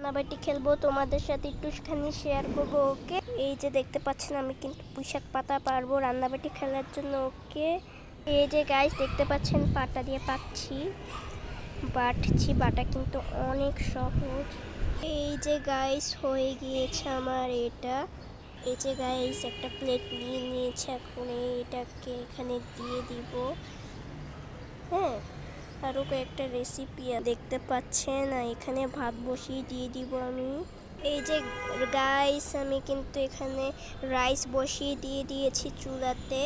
রান্নাবাটি খেলবো, তোমাদের সাথে একটুখানি শেয়ার করবো। ওকে, এই যে দেখতে পাচ্ছেন আমি কিন্তু পুঁইশাক পাতা পারবো রান্নাবাটি খেলার জন্য। ওকে, এই যে গাইস দেখতে পাচ্ছেন পাটা দিয়ে বাটছি। বাটা কিন্তু অনেক সহজ। এই যে গাইস হয়ে গিয়েছে আমার এটা। এই যে গাইস একটা প্লেট নিয়ে নিয়েছে, এখন এটাকে এখানে দিয়ে দিব। হ্যাঁ, আরও কয়েকটা রেসিপি দেখতে পাচ্ছেন। এখানে ভাত বসিয়ে দিয়ে দিব আমি। এই যে গাইস আমি কিন্তু এখানে রাইস বসিয়ে দিয়ে দিয়েছি চুলাতে।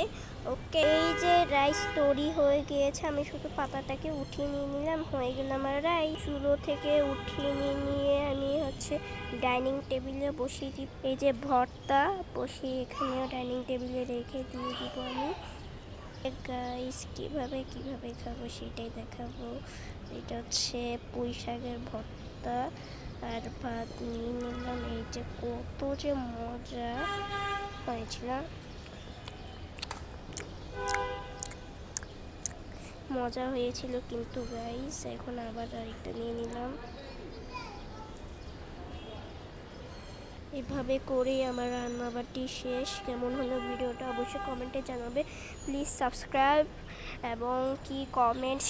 ওকে, এই যে রাইস তৈরি হয়ে গিয়েছে, আমি শুধু পাতাটাকে উঠিয়ে নিয়ে নিলাম, হয়ে গেল আমার রাইস। চুলো থেকে উঠিয়ে নিয়ে আমি ডাইনিং টেবিলে বসিয়ে দিব। এই যে ভর্তা বসিয়ে এখানেও ডাইনিং টেবিলে রেখে দিয়ে দিব আমি। গাইস কিভাবে খাবো সেটাই দেখাবো। এটা পুঁই শাকের ভর্তা আর ভাত নিয়ে নিলাম। এই যে কত যে মজা হয়েছিল, মজা হয়েছিল কিন্তু গাইস। এখন আবার আরেকটা নিয়ে নিলাম। এভাবে করেই আমার রান্নাবাটি শেষ। কেমন হলো ভিডিওটা অবশ্যই কমেন্টে জানাবে। প্লিজ সাবস্ক্রাইব এবং কমেন্ট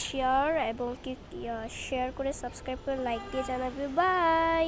শেয়ার করে সাবস্ক্রাইব করে লাইক দিয়ে জানাবে। বাই।